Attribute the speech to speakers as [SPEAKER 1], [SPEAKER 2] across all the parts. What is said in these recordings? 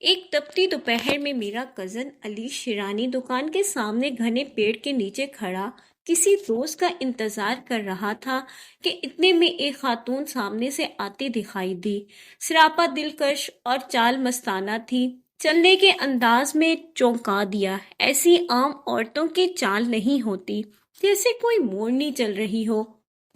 [SPEAKER 1] ایک تپتی دوپہر میں میرا کزن علی شیرانی دکان کے سامنے گھنے پیڑ کے نیچے کھڑا کسی دوست کا انتظار کر رہا تھا کہ اتنے میں ایک خاتون سامنے سے آتی دکھائی دی۔ سراپا دلکش اور چال مستانہ تھی، چلنے کے انداز میں چونکا دیا۔ ایسی عام عورتوں کی چال نہیں ہوتی، جیسے کوئی مورنی چل رہی ہو۔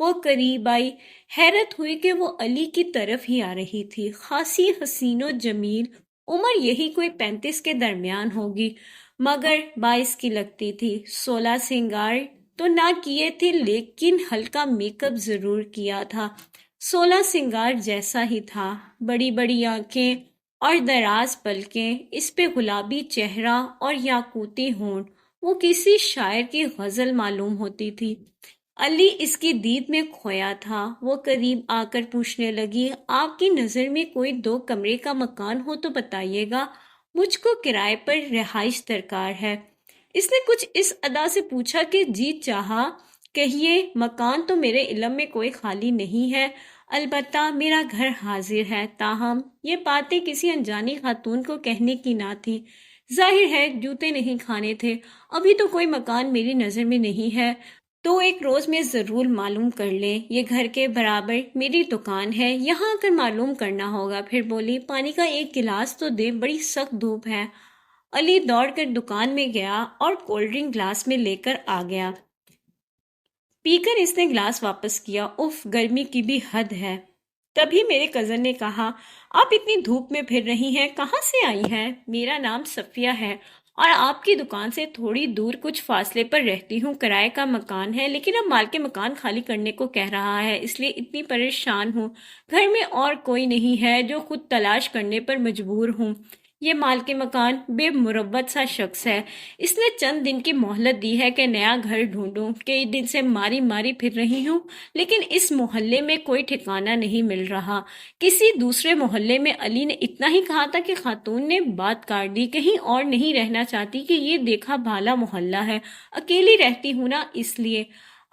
[SPEAKER 1] وہ قریب آئی، حیرت ہوئی کہ وہ علی کی طرف ہی آ رہی تھی۔ خاصی حسین و جمیل، عمر یہی کوئی 35 کے درمیان ہوگی، مگر 22 کی لگتی تھی۔ 16 سنگار تو نہ کیے تھے، لیکن ہلکا میک اپ ضرور کیا تھا۔ 16 سنگار جیسا ہی تھا، بڑی بڑی آنکھیں اور دراز پلکیں، اس پہ گلابی چہرہ اور یاقوتی ہونٹ، وہ کسی شاعر کی غزل معلوم ہوتی تھی۔ علی اس کی دید میں کھویا تھا۔ وہ قریب آ کر پوچھنے لگی، آپ کی نظر میں کوئی 2 کمرے کا مکان ہو تو بتائیے گا، مجھ کو کرائے پر رہائش درکار ہے۔ اس نے کچھ اس ادا سے پوچھا کہ جی چاہا کہیے۔ مکان تو میرے علم میں کوئی خالی نہیں ہے، البتہ میرا گھر حاضر ہے۔ تاہم یہ باتیں کسی انجانی خاتون کو کہنے کی نہ تھی۔ ظاہر ہے جوتے نہیں کھانے تھے۔ ابھی تو کوئی مکان میری نظر میں نہیں ہے، تو ایک روز میں ضرور معلوم کر لیں۔ یہ گھر کے برابر میری دکان ہے، یہاں آ کر معلوم کرنا ہوگا۔ پھر بولی، پانی کا ایک گلاس تو دے، بڑی سخت دھوپ ہے۔ علی دوڑ کر دکان میں گیا اور کولڈ ڈرنک گلاس میں لے کر آ گیا۔ پی کر اس نے گلاس واپس کیا۔ اف، گرمی کی بھی حد ہے۔ تبھی میرے کزن نے کہا، آپ اتنی دھوپ میں پھر رہی ہیں، کہاں سے آئی ہیں؟ میرا نام صفیہ ہے اور آپ کی دکان سے تھوڑی دور کچھ فاصلے پر رہتی ہوں۔ کرائے کا مکان ہے، لیکن اب مالک مکان خالی کرنے کو کہہ رہا ہے، اس لیے اتنی پریشان ہوں۔ گھر میں اور کوئی نہیں ہے، جو خود تلاش کرنے پر مجبور ہوں۔ یہ مالک مکان بے مروت سا شخص ہے، اس نے چند دن کی مہلت دی ہے کہ نیا گھر ڈھونڈوں۔ کئی دن سے ماری ماری پھر رہی ہوں، لیکن اس محلے میں کوئی ٹھکانہ نہیں مل رہا۔ کسی دوسرے محلے میں علی نے اتنا ہی کہا تھا کہ خاتون نے بات کاٹ دی، کہیں اور نہیں رہنا چاہتی کہ یہ دیکھا بھالا محلہ ہے، اکیلی رہتی ہوں نا، اس لیے۔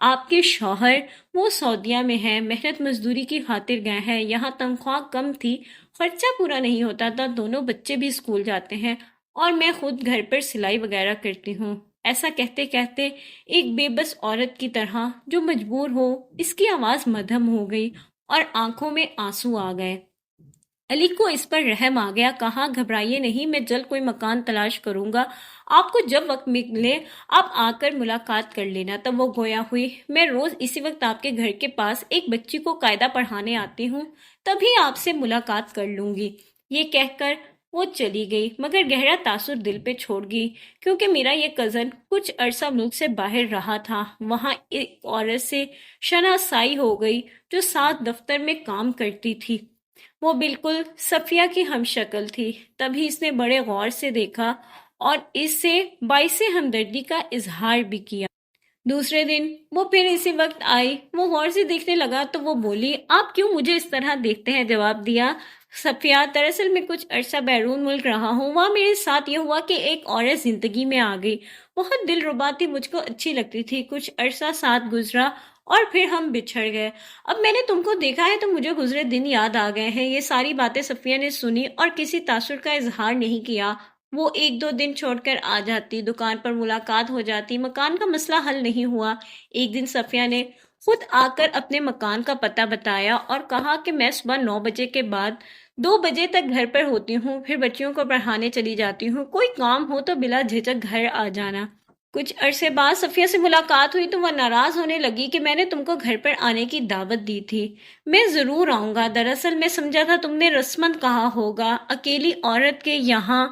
[SPEAKER 1] آپ کے شوہر؟ وہ سعودیہ میں ہیں، محنت مزدوری کی خاطر گئے ہیں۔ یہاں تنخواہ کم تھی، خرچہ پورا نہیں ہوتا تھا، دونوں بچے بھی اسکول جاتے ہیں، اور میں خود گھر پر سلائی وغیرہ کرتی ہوں۔ ایسا کہتے کہتے ایک بے بس عورت کی طرح جو مجبور ہو، اس کی آواز مدھم ہو گئی اور آنکھوں میں آنسو آ گئے۔ علی کو اس پر رحم آ گیا، کہا، گھبرائیے نہیں، میں جلد کوئی مکان تلاش کروں گا، آپ کو جب وقت ملے آپ آ کر ملاقات کر لینا۔ تب وہ گویا ہوئی، میں روز اسی وقت آپ کے گھر کے پاس ایک بچی کو قاعدہ پڑھانے آتی ہوں، تبھی آپ سے ملاقات کر لوں گی۔ یہ کہہ کر وہ چلی گئی، مگر گہرا تاثر دل پہ چھوڑ گئی، کیونکہ میرا یہ کزن کچھ عرصہ ملک سے باہر رہا تھا۔ وہاں ایک عورت سے شناسائی ہو گئی جو ساتھ دفتر میں کام کرتی تھی۔ وہ بالکل صفیہ کی ہم شکل تھی۔ تبھی اس نے بڑے غور سے دیکھا اور اس سے باعث ہمدردی کا اظہار بھی کیا۔ دوسرے دن وہ پھر اسی وقت آئی۔ وہ غور سے دیکھنے لگا تو وہ بولی، آپ کیوں مجھے اس طرح دیکھتے ہیں؟ جواب دیا صفیہ، دراصل میں کچھ عرصہ بیرون ملک رہا ہوں، وہاں میرے ساتھ یہ ہوا کہ ایک عورت زندگی میں آ گئی، بہت دل ربا تھی، مجھ کو اچھی لگتی تھی، کچھ عرصہ ساتھ گزرا اور پھر ہم بچھڑ گئے۔ اب میں نے تم کو دیکھا ہے تو مجھے گزرے دن یاد آ گئے ہیں۔ یہ ساری باتیں صفیہ نے سنی اور کسی تاثر کا اظہار نہیں کیا۔ وہ 1-2 دن چھوڑ کر آ جاتی، دکان پر ملاقات ہو جاتی، مکان کا مسئلہ حل نہیں ہوا۔ ایک دن صفیہ نے خود آ کر اپنے مکان کا پتہ بتایا اور کہا کہ میں صبح 9 بجے کے بعد 2 بجے تک گھر پر ہوتی ہوں، پھر بچیوں کو پڑھانے چلی جاتی ہوں، کوئی کام ہو تو بلا جھجک گھر آ جانا۔ کچھ عرصے بعد صفیہ سے ملاقات ہوئی تو وہ ناراض ہونے لگی کہ میں نے تم کو گھر پر آنے کی دعوت دی تھی۔ میں ضرور آؤں گا، دراصل میں سمجھا تھا تم نے رسمن کہا ہوگا، اکیلی عورت کے یہاں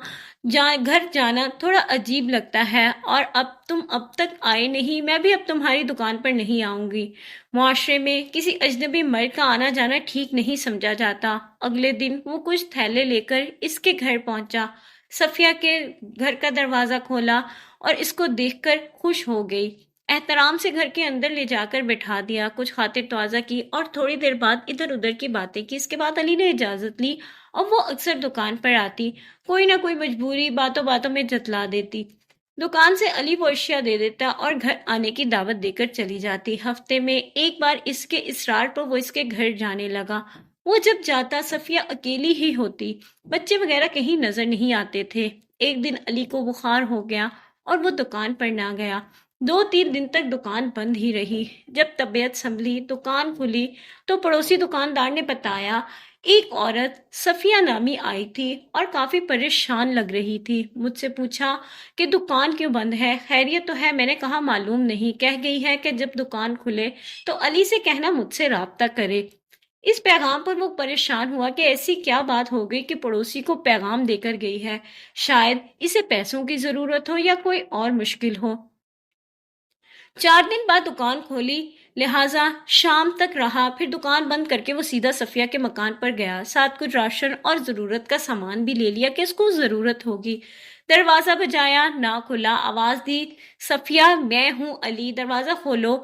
[SPEAKER 1] گھر جانا تھوڑا عجیب لگتا ہے، اور تم اب تک آئے نہیں، میں بھی اب تمہاری دکان پر نہیں آؤں گی۔ معاشرے میں کسی اجنبی مرد کا آنا جانا ٹھیک نہیں سمجھا جاتا۔ اگلے دن وہ کچھ تھیلے لے کر اس کے گھر پہنچا۔ صفیہ کے گھر کا دروازہ کھولا اور اس کو دیکھ کر خوش ہو گئی۔ احترام سے گھر کے اندر لے جا کر بٹھا دیا، کچھ خاطر تواضع کی اور تھوڑی دیر بعد ادھر ادھر کی باتیں کی۔ اس کے بعد علی نے اجازت لی اور وہ اکثر دکان پر آتی، کوئی نہ کوئی مجبوری باتوں باتوں میں جتلا دیتی۔ دکان سے علی وہ اشیاء دے دیتا اور گھر آنے کی دعوت دے کر چلی جاتی۔ ہفتے میں ایک بار اس کے اصرار پر وہ اس کے گھر جانے لگا۔ وہ جب جاتا صفیہ اکیلی ہی ہوتی، بچے وغیرہ کہیں نظر نہیں آتے تھے۔ ایک دن علی کو بخار ہو گیا اور وہ دکان پر نہ گیا۔ 2-3 دن تک دکان بند ہی رہی۔ جب طبیعت سنبھلی، دکان کھلی تو پڑوسی دکاندار نے بتایا ایک عورت صفیہ نامی آئی تھی اور کافی پریشان لگ رہی تھی۔ مجھ سے پوچھا کہ دکان کیوں بند ہے، خیریت تو ہے؟ میں نے کہا معلوم نہیں، کہہ گئی ہے کہ جب دکان کھلے تو علی سے کہنا مجھ سے رابطہ کرے۔ اس پیغام پر وہ پریشان ہوا کہ ایسی کیا بات ہو گئی کہ پڑوسی کو پیغام دے کر گئی ہے، شاید اسے پیسوں کی ضرورت ہو یا کوئی اور مشکل ہو۔ 4 دن بعد دکان کھولی، لہٰذا شام تک رہا، پھر دکان بند کر کے وہ سیدھا صفیہ کے مکان پر گیا، ساتھ کچھ راشن اور ضرورت کا سامان بھی لے لیا کہ اس کو ضرورت ہوگی۔ دروازہ بجایا، نہ کھلا۔ آواز دی، صفیہ میں ہوں علی، دروازہ کھولو۔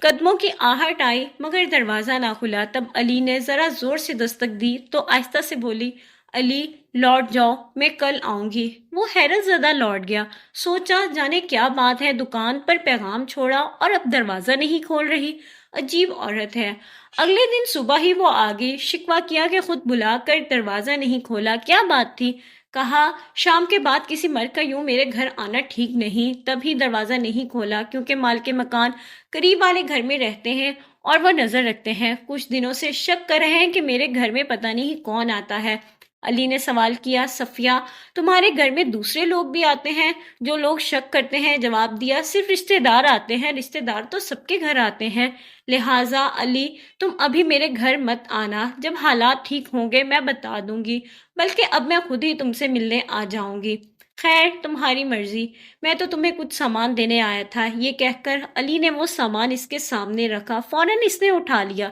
[SPEAKER 1] قدموں کی آہٹ آئی مگر دروازہ نہ کھلا۔ تب علی نے ذرا زور سے دستک دی تو آہستہ سے بولی، علی لوٹ جاؤ، میں کل آؤں گی۔ وہ حیرت زدہ لوٹ گیا، سوچا جانے کیا بات ہے، دکان پر پیغام چھوڑا اور اب دروازہ نہیں کھول رہی، عجیب عورت ہے۔ اگلے دن صبح ہی وہ آ گئی، شکوہ کیا کہ خود بلا کر دروازہ نہیں کھولا، کیا بات تھی؟ کہا شام کے بعد کسی مرد کا یوں میرے گھر آنا ٹھیک نہیں، تب ہی دروازہ نہیں کھولا کیونکہ مالک مکان قریب والے گھر میں رہتے ہیں اور وہ نظر رکھتے ہیں، کچھ دنوں سے شک کر رہے ہیں کہ میرے گھر میں پتہ نہیں کون آتا ہے۔ علی نے سوال کیا، صفیہ تمہارے گھر میں دوسرے لوگ بھی آتے ہیں جو لوگ شک کرتے ہیں؟ جواب دیا، صرف رشتہ دار آتے ہیں، رشتہ دار تو سب کے گھر آتے ہیں، لہٰذا علی تم ابھی میرے گھر مت آنا، جب حالات ٹھیک ہوں گے میں بتا دوں گی، بلکہ اب میں خود ہی تم سے ملنے آ جاؤں گی۔ خیر تمہاری مرضی، میں تو تمہیں کچھ سامان دینے آیا تھا۔ یہ کہہ کر علی نے وہ سامان اس کے سامنے رکھا، فوراً اس نے اٹھا لیا۔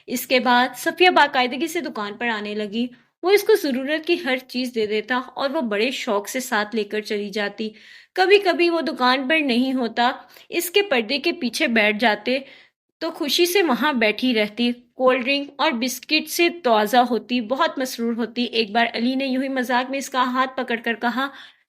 [SPEAKER 1] اس کے بعد صفیہ باقاعدگی سے دکان پر آنے لگی، وہ اس کو ضرورت کی ہر چیز دے دیتا اور وہ بڑے شوق سے ساتھ لے کر چلی جاتی۔ کبھی کبھی وہ دکان پر نہیں ہوتا، اس کے پردے کے پیچھے بیٹھ جاتے تو خوشی سے وہاں بیٹھی رہتی، کولڈ ڈرنک اور بسکٹ سے توازہ ہوتی، بہت مسرور ہوتی۔ ایک بار علی نے یوں ہی مذاق میں اس کا ہاتھ پکڑ کر کہا،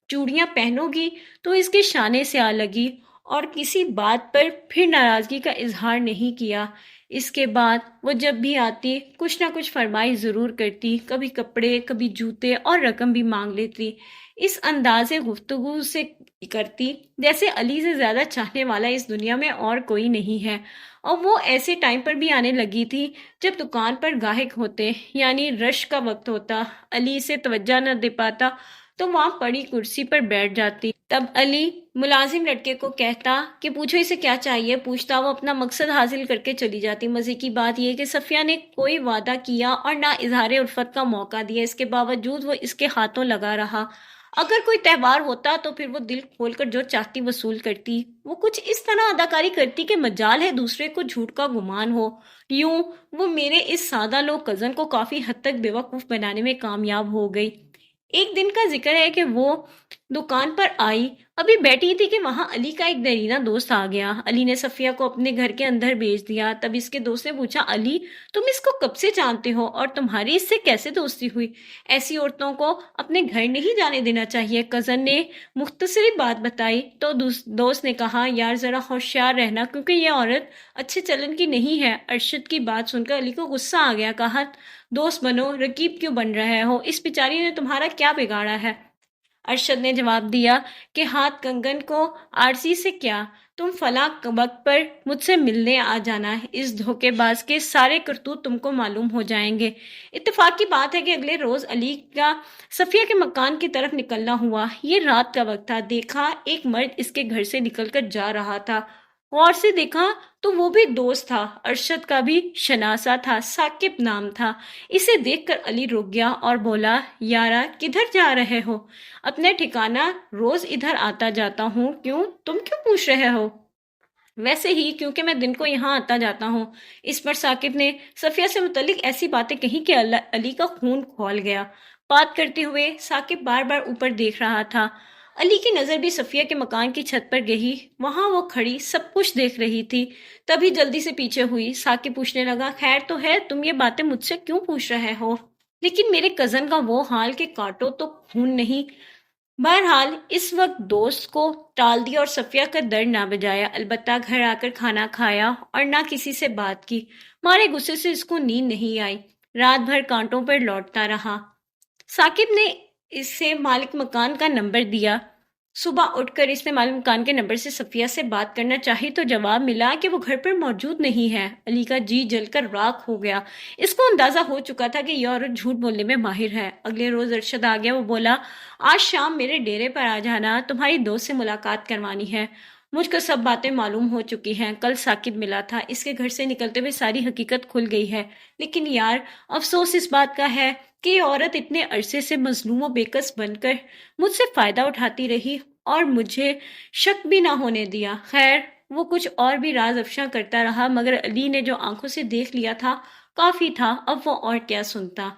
[SPEAKER 1] چوڑیاں پہنو گی؟ تو اس کے شانے سے آ لگی اور کسی بات پر پھر ناراضگی کا اظہار نہیں کیا۔ اس کے بعد وہ جب بھی آتی کچھ نہ کچھ فرمائش ضرور کرتی، کبھی کپڑے، کبھی جوتے اور رقم بھی مانگ لیتی، اس انداز گفتگو سے کرتی جیسے علی سے زیادہ چاہنے والا اس دنیا میں اور کوئی نہیں ہے۔ اور وہ ایسے ٹائم پر بھی آنے لگی تھی جب دکان پر گاہک ہوتے، یعنی رش کا وقت ہوتا، علی اسے توجہ نہ دے پاتا تو وہاں پڑی کرسی پر بیٹھ جاتی۔ تب علی ملازم لڑکے کو کہتا کہ پوچھو اسے کیا چاہیے، پوچھتا، وہ اپنا مقصد حاصل کر کے چلی جاتی۔ مزے کی بات یہ کہ صفیہ نے کوئی وعدہ کیا اور نہ اظہار الفت کا موقع دیا، اس کے باوجود وہ اس کے ہاتھوں لگا رہا۔ اگر کوئی تہوار ہوتا تو پھر وہ دل کھول کر جو چاہتی وصول کرتی، وہ کچھ اس طرح اداکاری کرتی کہ مجال ہے دوسرے کو جھوٹ کا گمان ہو۔ یوں وہ میرے اس سادہ لوہ کزن کو کافی حد تک بے وقوف بنانے میں کامیاب ہو گئی۔ ایک دن کا ذکر ہے کہ وہ دکان پر آئی، ابھی بیٹھی تھی کہ وہاں علی کا ایک دیرینہ دوست آ گیا۔ علی نے صفیہ کو اپنے گھر کے اندر بھیج دیا۔ تب اس کے دوست نے پوچھا، علی تم اس کو کب سے جانتے ہو اور تمہاری اس سے کیسے دوستی ہوئی؟ ایسی عورتوں کو اپنے گھر نہیں جانے دینا چاہیے۔ کزن نے مختصری بات بتائی تو دوست نے کہا، یار ذرا ہوشیار رہنا کیونکہ یہ عورت اچھے چلن کی نہیں ہے۔ ارشد کی بات سن کر علی کو غصہ آ گیا، کہا دوست بنو، رقیب کیوں بن رہے ہو؟ اس بیچاری نے تمہارا کیا بگاڑا ہے؟ ارشد نے جواب دیا کہ ہاتھ کنگن کو عارضی سے کیا، تم فلاں وقت پر مجھ سے ملنے آ جانا، اس دھوکے باز کے سارے کرتوت تم کو معلوم ہو جائیں گے۔ اتفاق کی بات ہے کہ اگلے روز علی کا صفیہ کے مکان کی طرف نکلنا ہوا۔ یہ رات کا وقت تھا، دیکھا ایک مرد اس کے گھر سے نکل کر جا رہا تھا، غور سے دیکھا تو وہ بھی دوست تھا، ارشد کا بھی شناسا تھا، ثاقب نام تھا۔ اسے دیکھ کر علی رک گیا اور بولا، یارا کدھر جا رہے ہو؟ اپنے ٹھکانہ، روز ادھر آتا جاتا ہوں، کیوں تم کیوں پوچھ رہے ہو؟ ویسے ہی کیونکہ میں دن کو یہاں آتا جاتا ہوں۔ اس پر ثاقب نے صفیہ سے متعلق ایسی باتیں کہیں کہ علی کا خون کھول گیا۔ بات کرتے ہوئے ثاقب بار بار اوپر دیکھ رہا تھا۔ علی کی نظر بھی صفیہ کے مکان کی چھت پر گئی، وہاں وہ کھڑی سب کچھ دیکھ رہی تھی، تبھی جلدی سے پیچھے ہوئی۔ ثاقب پوچھنے لگا، خیر تو ہے، تم یہ باتیں مجھ سے کیوں پوچھ رہے ہو؟ لیکن میرے کزن کا وہ حال کہ کاٹو تو خون نہیں۔ بہرحال اس وقت دوست کو ٹال دیا اور صفیہ کا در نہ بجایا، البتہ گھر آ کر کھانا کھایا اور نہ کسی سے بات کی۔ مارے غصے سے اس کو نیند نہیں آئی۔ رات بھر کانٹوں پر لوٹتا رہا۔ ثاقب نے اسے مالک مکان کا نمبر دیا۔ صبح اٹھ کر اس نے مالک مکان کے نمبر سے صفیہ سے بات کرنا چاہی تو جواب ملا کہ وہ گھر پر موجود نہیں ہے۔ علی کا جی جل کر راکھ ہو گیا۔ اس کو اندازہ ہو چکا تھا کہ یہ عورت جھوٹ بولنے میں ماہر ہے۔ اگلے روز ارشد آ گیا۔ وہ بولا، آج شام میرے ڈیرے پر آ جانا، تمہاری دوست سے ملاقات کروانی ہے۔ مجھ کو سب باتیں معلوم ہو چکی ہیں۔ کل ثاقب ملا تھا، اس کے گھر سے نکلتے ہوئے ساری حقیقت کھل گئی ہے۔ لیکن یار، افسوس اس بات کا ہے کہ یہ عورت اتنے عرصے سے مظلوم و بےکس بن کر مجھ سے فائدہ اٹھاتی رہی اور مجھے شک بھی نہ ہونے دیا۔ خیر، وہ کچھ اور بھی راز افشاں کرتا رہا، مگر علی نے جو آنکھوں سے دیکھ لیا تھا کافی تھا۔ اب وہ اور کیا سنتا۔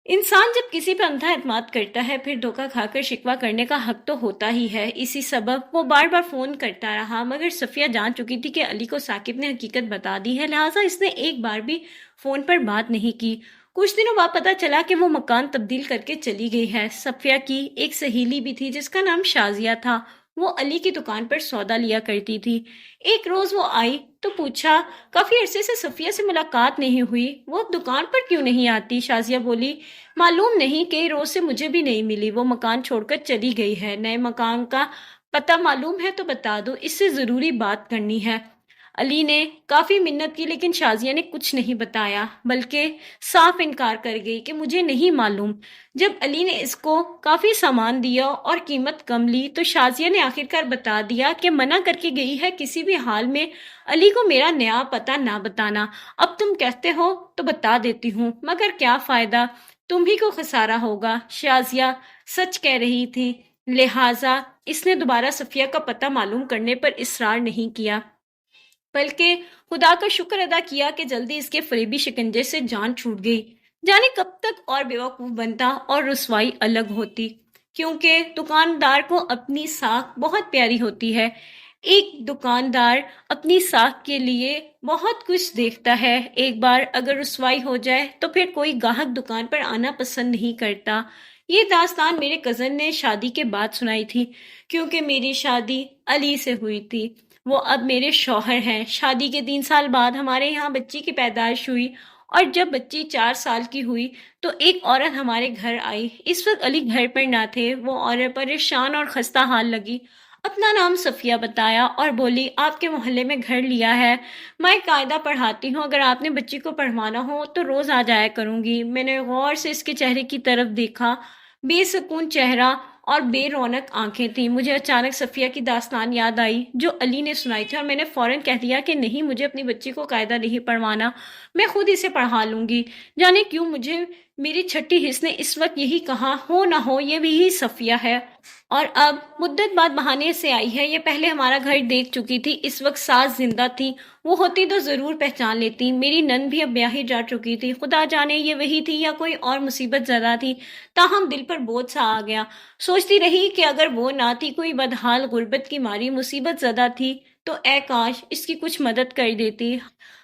[SPEAKER 1] انسان جب کسی پہ اندھا اعتماد کرتا ہے، پھر دھوکہ کھا کر شکوہ کرنے کا حق تو ہوتا ہی ہے۔ اسی سبب وہ بار بار فون کرتا رہا، مگر صفیہ جان چکی تھی کہ علی کو ثاقب نے حقیقت بتا دی ہے، لہٰذا اس نے ایک بار بھی فون پر بات نہیں کی۔ کچھ دنوں بعد پتہ چلا کہ وہ مکان تبدیل کر کے چلی گئی ہے۔ صفیہ کی ایک سہیلی بھی تھی جس کا نام شازیہ تھا، وہ علی کی دکان پر سودا لیا کرتی تھی۔ ایک روز وہ آئی تو پوچھا، کافی عرصے سے صفیہ سے ملاقات نہیں ہوئی، وہ دکان پر کیوں نہیں آتی؟ شازیہ بولی، معلوم نہیں، کئی روز سے مجھے بھی نہیں ملی، وہ مکان چھوڑ کر چلی گئی ہے۔ نئے مکان کا پتہ معلوم ہے تو بتا دو، اس سے ضروری بات کرنی ہے۔ علی نے کافی منت کی لیکن شازیہ نے کچھ نہیں بتایا، بلکہ صاف انکار کر گئی کہ مجھے نہیں معلوم۔ جب علی نے اس کو کافی سامان دیا اور قیمت کم لی تو شازیہ نے آخرکار بتا دیا کہ منع کر کے گئی ہے کسی بھی حال میں علی کو میرا نیا پتہ نہ بتانا۔ اب تم کہتے ہو تو بتا دیتی ہوں، مگر کیا فائدہ، تم ہی کو خسارہ ہوگا۔ شازیہ سچ کہہ رہی تھی، لہٰذا اس نے دوبارہ صفیہ کا پتہ معلوم کرنے پر اصرار نہیں کیا، بلکہ خدا کا شکر ادا کیا کہ جلدی اس کے فریبی شکنجے سے جان چھوٹ گئی۔ جانے کب تک اور بیوقوف بنتا اور رسوائی الگ ہوتی، کیونکہ دکاندار کو اپنی ساکھ بہت پیاری ہوتی ہے۔ ایک دکاندار اپنی ساکھ کے لیے بہت کچھ دیکھتا ہے، ایک بار اگر رسوائی ہو جائے تو پھر کوئی گاہک دکان پر آنا پسند نہیں کرتا۔ یہ داستان میرے کزن نے شادی کے بعد سنائی تھی، کیونکہ میری شادی علی سے ہوئی تھی، وہ اب میرے شوہر ہیں۔ شادی کے 3 سال بعد ہمارے یہاں بچی کی پیدائش ہوئی، اور جب بچی 4 سال کی ہوئی تو ایک عورت ہمارے گھر آئی۔ اس وقت علی گھر پر نہ تھے۔ وہ عورت پریشان اور خستہ حال لگی، اپنا نام صفیہ بتایا اور بولی، آپ کے محلے میں گھر لیا ہے، میں قاعدہ پڑھاتی ہوں، اگر آپ نے بچی کو پڑھوانا ہو تو روز آ جایا کروں گی۔ میں نے غور سے اس کے چہرے کی طرف دیکھا، بے سکون چہرہ اور بے رونق آنکھیں تھیں۔ مجھے اچانک صفیہ کی داستان یاد آئی جو علی نے سنائی تھی، اور میں نے فوراً کہہ دیا کہ نہیں، مجھے اپنی بچی کو قاعدہ نہیں پڑھوانا، میں خود اسے پڑھا لوں گی۔ جانے کیوں مجھے میری چھٹی حس نے اس وقت یہی کہا، ہو نہ ہو یہ بھی ہی صفیہ ہے، اور اب مدت بعد بہانے سے آئی ہے۔ یہ پہلے ہمارا گھر دیکھ چکی تھی، اس وقت ساس زندہ تھی، وہ ہوتی تو ضرور پہچان لیتی۔ میری نند بھی اب بیاہی جا چکی تھی، خدا جانے یہ وہی تھی یا کوئی اور مصیبت زدہ تھی، تاہم دل پر بوجھ سا آ گیا۔ سوچتی رہی کہ اگر وہ نہ تھی، کوئی بدحال غربت کی ماری مصیبت زدہ تھی تو اے کاش اس کی کچھ مدد کر دیتی۔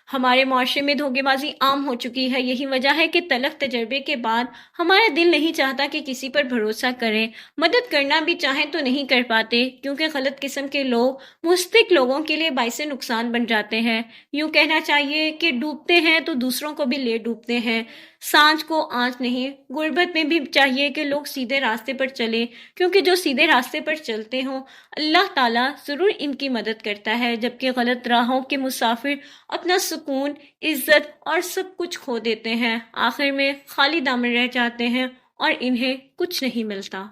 [SPEAKER 1] ہمارے معاشرے میں دھوکے بازی عام ہو چکی ہے، یہی وجہ ہے کہ تلخ تجربے کے بعد ہمارا دل نہیں چاہتا کہ کسی پر بھروسہ کریں، مدد کرنا بھی چاہیں تو نہیں کر پاتے، کیونکہ غلط قسم کے لوگ مستحق لوگوں کے لیے باعث نقصان بن جاتے ہیں۔ یوں کہنا چاہیے کہ ڈوبتے ہیں تو دوسروں کو بھی لے ڈوبتے ہیں۔ سانچ کو آنچ نہیں، غربت میں بھی چاہیے کہ لوگ سیدھے راستے پر چلیں، کیونکہ جو سیدھے راستے پر چلتے ہوں اللہ تعالیٰ ضرور ان کی مدد کرتا ہے، جبکہ غلط راہوں کے مسافر اپنا سکون، عزت اور سب کچھ کھو دیتے ہیں، آخر میں خالی دامن رہ جاتے ہیں اور انہیں کچھ نہیں ملتا۔